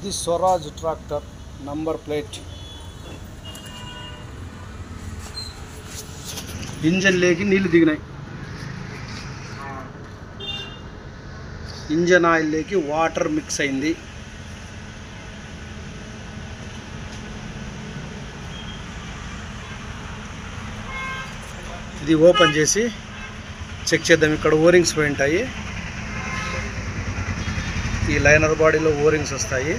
ఇది Swaraj tractor number plate. Engine లేకి నీళ్లు దిగినాయి. ఇంజన్ ఆయిల్ లేకి వాటర్ మిక్స్ అయింది. ఇది ఓపెన్ చేసి చెక్ చేద్దాం. ఇక్కడ ఓరింగ్స్ పోయి ఉంటాయి. ఈ లైనర్ బాడీలో ఓరింగ్స్ వస్తాయి,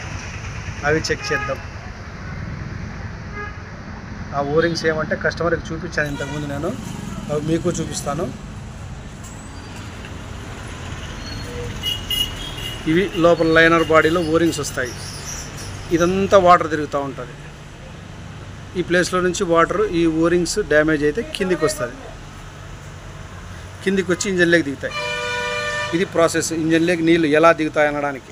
అవి చెక్ చేద్దాం. ఆ ఓరింగ్స్ ఏమంటే కస్టమర్కి చూపించాను ఇంతకుముందు నేను, అవి మీకు చూపిస్తాను. ఇవి లోపల లైనర్ బాడీలో ఓరింగ్స్ వస్తాయి. ఇదంతా వాటర్ తిరుగుతూ ఉంటుంది. ఈ ప్లేస్లో నుంచి వాటర్ ఈ ఓరింగ్స్ డ్యామేజ్ అయితే కిందికి వస్తుంది. కిందికి వచ్చి ఇంజన్లోకి దిగుతాయి. ఇది ప్రాసెస్. ఇంజన్లోకి నీళ్ళు ఎలా దిగుతాయి అనడానికి.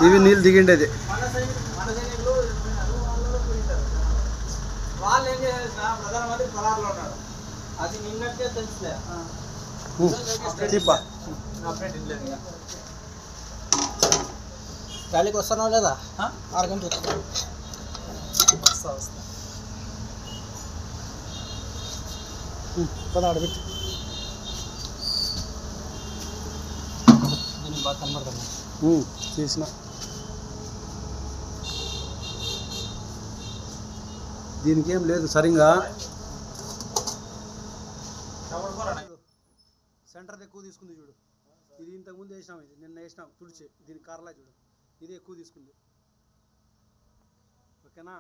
ఇవి నీళ్ళు దిగిండేది. గాలికి వస్తున్నావు లేదా? 6 గంటలు పదాడబెట్టి బాగా కనబడుతున్నా చేసిన. దీనికి ఏం లేదు సరిగా. సెంటర్ ఎక్కువ తీసుకుంది చూడు. ఇది ఇంతకుముందు వేసినాం, ఇది నిన్న వేసినాం తుడిచి. దీని కార్లా చూడు, ఇది ఎక్కువ తీసుకుంది. ఓకేనా?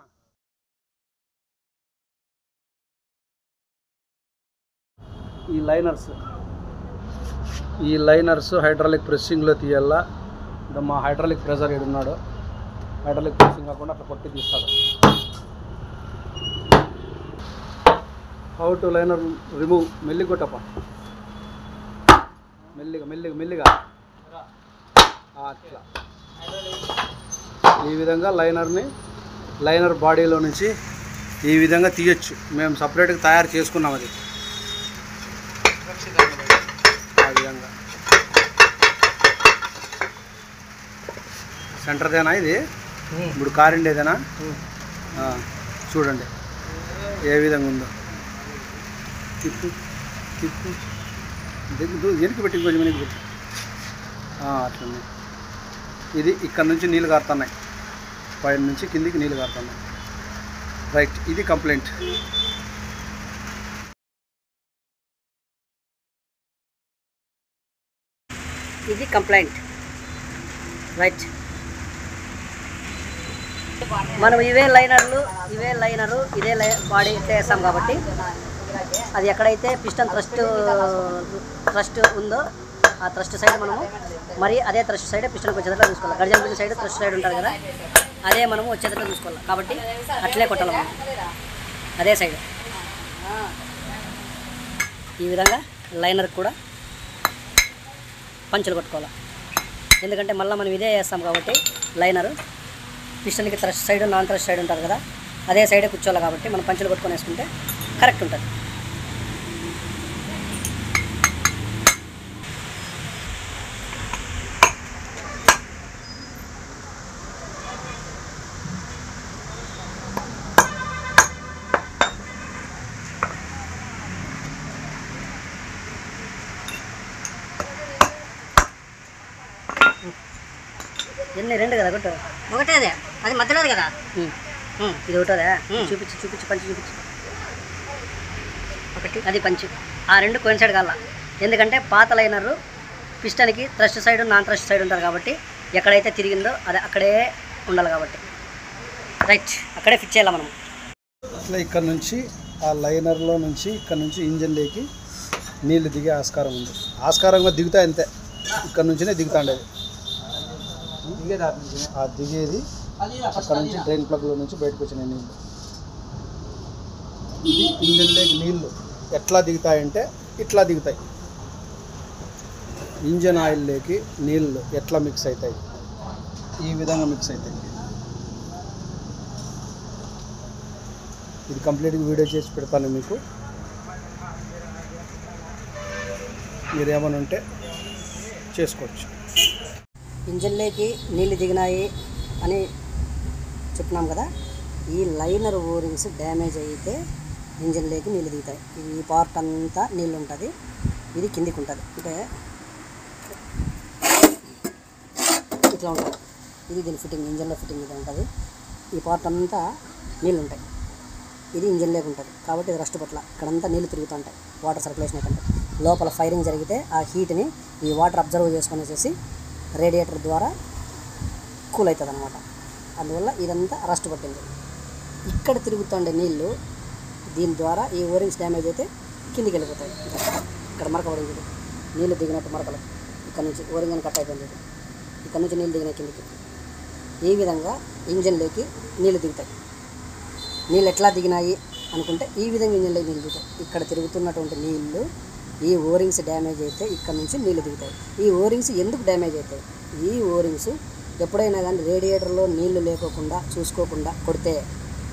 ఈ లైనర్స్ హైడ్రాలిక్ ప్రెస్సింగ్లో తీయాలా. మా హైడ్రాలిక్ ప్రెషర్ ఏడున్నాడు. హైడ్రాలిక్ ప్రెస్సింగ్ కాకుండా అట్లా కొట్టి తీస్తాడు. How to liner remove. మెల్లి కొట్టప్ప, మెల్లిగా అట్లా. ఈ విధంగా లైనర్ బాడీలో నుంచి ఈ విధంగా తీయచ్చు. మేము సపరేట్గా తయారు చేసుకున్నాం అది. ఆ విధంగా సెంటర్దేనా ఇది? ఇప్పుడు కారిండేదేనా? చూడండి ఏ విధంగా ఉందో. తిప్పు వెనక్కి పెట్టి కొంచెం వెనక్కి పెట్టి అట్లా. ఇది ఇక్కడ నుంచి నీళ్ళు కారుతున్నాయి, పైన నుంచి కిందికి నీళ్ళు కారుతున్నాయి. రైట్, ఇది కంప్లైంట్. ఇది కంప్లైంట్. రైట్, మనం ఇవే లైనరు ఇదే బాడీ చేస్తాం కాబట్టి అది ఎక్కడైతే పిస్టన్ థ్రస్ట్ ఉందో ఆ థ్రస్ట్ సైడ్ మనము మరి అదే థ్రస్ట్ సైడ్ పిస్టన్కి వచ్చేటట్లు చూసుకోవాలి. Curzon pin side thrust side ఉంటుంది కదా, అదే మనము వచ్చేటట్లు చూసుకోవాలి. కాబట్టి అట్లే కొట్టాలి మనం, అదే సైడ్. ఈ విధంగా లైనర్ కూడా పంచులు కొట్టుకోవాలి. ఎందుకంటే మళ్ళీ మనం ఇదే వేస్తాం కాబట్టి లైనరు పిస్టన్కి thrust side non thrust side ఉంటారు కదా, అదే సైడే కూర్చోవాలి. కాబట్టి మనం పంచులు కొట్టుకొని వేసుకుంటే కరెక్ట్ ఉంటుంది. ఎన్ని? 2 కదా కొట్టు. ఒకటే అదే, అది మధ్యలో కదా. ఇది ఒకటోదా? చూపించి పంచి చూపించి. ఒకటి అది పంచి. ఆ 2 కోయిన్సైడ్ కాల. ఎందుకంటే పాత లైనరు పిస్టన్కి thrust side non thrust side ఉంటారు కాబట్టి ఎక్కడైతే తిరిగిందో అది అక్కడే ఉండాలి. కాబట్టి రైట్, అక్కడే ఫిక్స్ చేయాలి మనం. అట్లా ఇక్కడ నుంచి ఆ లైనర్లో నుంచి ఇక్కడ నుంచి ఇంజన్లోకి నీళ్ళు దిగే ఆస్కారం ఉంది. ఆస్కారంగా దిగుతాయి అంతే. ఇక్కడ నుంచినే దిగుతాండేది. ఆ దిగేది అక్కడ నుంచి డ్రైన్ ప్లగ్లో నుంచి బయటకు వచ్చిన నీళ్ళు. ఇది ఇంజన్లోకి నీళ్ళు ఎట్లా దిగుతాయంటే ఇట్లా దిగుతాయి. ఇంజన్ ఆయిల్లోకి నీళ్ళు ఎట్లా మిక్స్ అవుతాయి? ఈ విధంగా మిక్స్ అవుతాయి. ఇది కంప్లీట్గా వీడియో చేసి పెడతాను మీకు. మీరు ఏమైనా ఉంటే చేసుకోవచ్చు. ఇంజన్లోకి నీళ్ళు దిగినాయి అని చెప్పినాం కదా, ఈ లైనర్ ఓరింగ్స్ డ్యామేజ్ అయితే ఇంజన్లోకి నీళ్ళు దిగుతాయి. ఈ పార్ట్ అంతా నీళ్ళు ఉంటుంది, ఇది కిందికి ఉంటుంది. అంటే ఇట్లా ఉంటుంది, ఇది దీని ఫిట్టింగ్, ఇంజన్లో ఫిట్టింగ్ ఇది ఉంటుంది. ఈ పార్ట్ అంతా నీళ్ళు ఉంటాయి, ఇది ఇంజన్లోకి ఉంటుంది. కాబట్టి ఇది రస్ట్ పట్ల ఇక్కడంతా నీళ్ళు తిరుగుతుంటాయి, వాటర్ సర్క్యులేషన్ అవుతుంటాయి. లోపల ఫైరింగ్ జరిగితే ఆ హీట్ని ఈ వాటర్ అబ్జర్వ్ చేసుకునేసి రేడియేటర్ ద్వారా కూల్ అవుతుంది అనమాట. అందువల్ల ఇదంతా రస్ట్ పట్టింది. ఇక్కడ తిరుగుతుండే నీళ్ళు దీని ద్వారా ఈ ఓరింగ్స్ డ్యామేజ్ అయితే కిందికి వెళ్ళిపోతాయి. ఇక్కడ మరక పడింది, నీళ్ళు దిగినట్టు మరకలు ఇక్కడ నుంచి ఓరింగ్ అని కట్ అయిపోయింది. ఇక్కడ నుంచి నీళ్ళు దిగినాయి కిందికి. ఈ విధంగా ఇంజన్లోకి నీళ్ళు దిగుతాయి. నీళ్ళు ఎట్లా దిగినాయి అనుకుంటే ఈ విధంగా ఇంజన్లోకి నీళ్ళు దిగుతాయి. ఇక్కడ తిరుగుతున్నటువంటి నీళ్ళు ఈ ఓరింగ్స్ డ్యామేజ్ అయితే ఇక్కడ నుంచి నీళ్ళు దిగుతాయి. ఈ ఓరింగ్స్ ఎందుకు డ్యామేజ్ అవుతాయి? ఈ ఓరింగ్స్ ఎప్పుడైనా కానీ రేడియేటర్లో నీళ్లు లేకోకుండా చూసుకోకుండా కొడితే,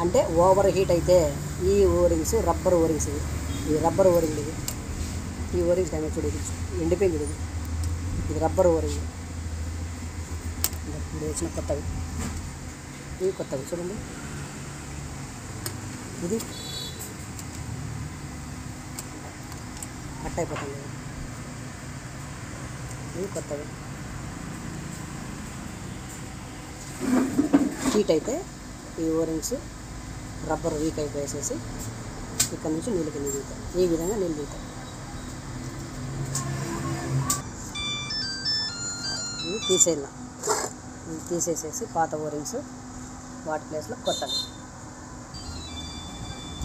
అంటే ఓవర్ హీట్ అయితే ఈ ఓరింగ్స్ రబ్బర్ ఓరింగ్స్ ఇవి, ఈ రబ్బర్ ఓరింగ్ ఇది, ఈ ఓరింగ్స్ డ్యామేజ్ చూడేది ఎండిపోయింది చూడేది, ఇది రబ్బర్ ఓరింగ్. ఇది వచ్చిన కొత్తవి, ఇవి కొత్తవి చూడండి. ఇది కట్ అయిపోతుంది, ఇవి కొత్తవి. హీట్ అయితే ఈ ఓరింగ్స్ రబ్బర్ వీక్ అయిపోయేసేసి ఇక్కడ నుంచి నీళ్ళు కింద దిగుతాయి. ఈ విధంగా నీళ్ళు దిగుతాయి. ఇవి తీసేయాల, ఇవి తీసేసేసి పాత ఓరింగ్స్ వాటి ప్లేస్లో కొత్తవి.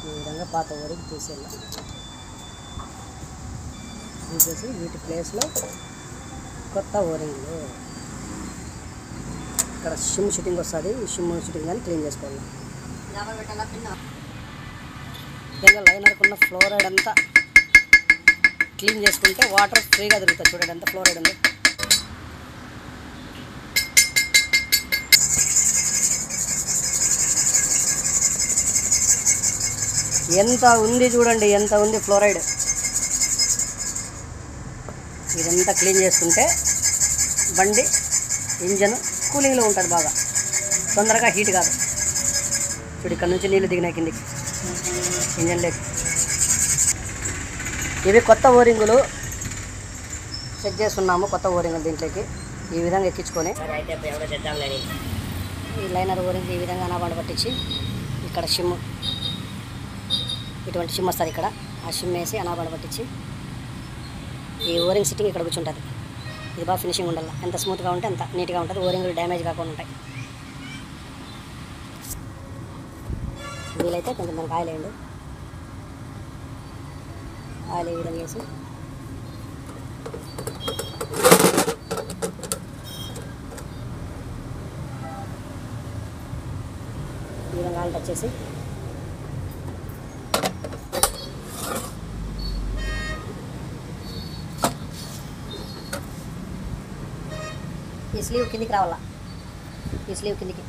ఈ విధంగా పాత ఓరింగ్ తీసేయాల, తీసేసి వీటి ప్లేస్లో కొత్త ఓరింగ్లు. ఇక్కడ షిమ్ షూటింగ్ వస్తుంది, ఈ షిమ్ షూటింగ్ కానీ క్లీన్ చేసుకోవాలి. ముఖ్యంగా లైనర్కున్న ఫ్లోరైడ్ అంతా క్లీన్ చేసుకుంటే వాటర్ ఫ్రీగా దొరుకుతుంది. చూడండి ఎంత ఫ్లోరైడ్ ఉంది. ఎంత ఉంది చూడండి, ఎంత ఉంది ఫ్లోరైడ్. ఇదంతా క్లీన్ చేసుకుంటే బండి ఇంజన్ కూలింగ్లో ఉంటుంది, బాగా తొందరగా హీట్ కాదు. చూడు ఇక్కడ నుంచి నీళ్ళు దిగినాయి కిందికి ఇంజన్లోకి. ఇవి కొత్త ఓరింగులు సెట్ చేస్తున్నాము, కొత్త ఓరింగులు దీంట్లోకి ఈ విధంగా ఎక్కించుకొని ఈ లైనర్ ఓరింగ్ ఈ విధంగా అనాబాండ పట్టించి ఇక్కడ షిమ్, ఇటువంటి షిమ్ వస్తుంది ఇక్కడ, ఆ షిమ్ వేసి అనాబాండ పట్టించి ఈ ఓరింగ్ సిట్టింగ్ ఇక్కడ కూర్చుంటుంది. ఇది బాగా ఫినిషింగ్ ఉండాలి, ఎంత స్మూత్గా ఉంటే అంత నీట్గా ఉంటుంది, ఓరింగులు డ్యామేజ్ కాకుండా ఉంటాయి. వీలైతే కొంచెం దానికి ఆయిల్ వేయండి, ఆయిల్ ఈ విధంగా వేసి ఈ విధంగా ఆయిల్ టచ్ చేసి ఈ స్లీవ్ కిందికి రావాలా, ఈ స్లీవ్ కిందికి.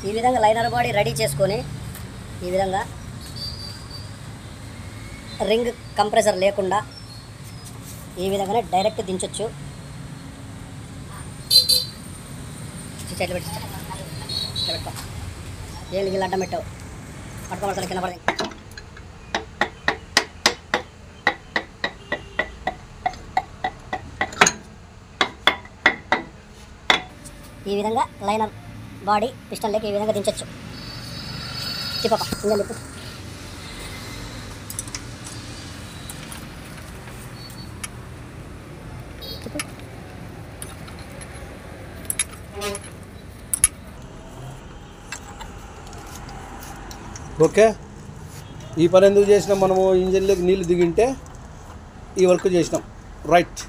ఈ విధంగా లైనర్ బాడీ రెడీ చేసుకొని ఈ విధంగా రింగ్ కంప్రెసర్ లేకుండా ఈ విధంగానే డైరెక్ట్ దించొచ్చు. చెట్లు పెట్టి ఇట్లా పెట్టుకో, ఏళ్ళు గిల్లు అడ్డం పెట్టావు పట్టుకోబడతాను కింద పడదు. ఈ విధంగా లైనర్ బాడీ పిస్టన్ లెక్క ఈ విధంగా దించొచ్చు. తిప్పక ఇంజన్ తిప్పు. ఓకే, ఈ పని ఎందుకు చేసినాం మనము? ఇంజన్లోకి నీళ్ళు దిగింటే ఈ వర్క్ చేసినాం. రైట్.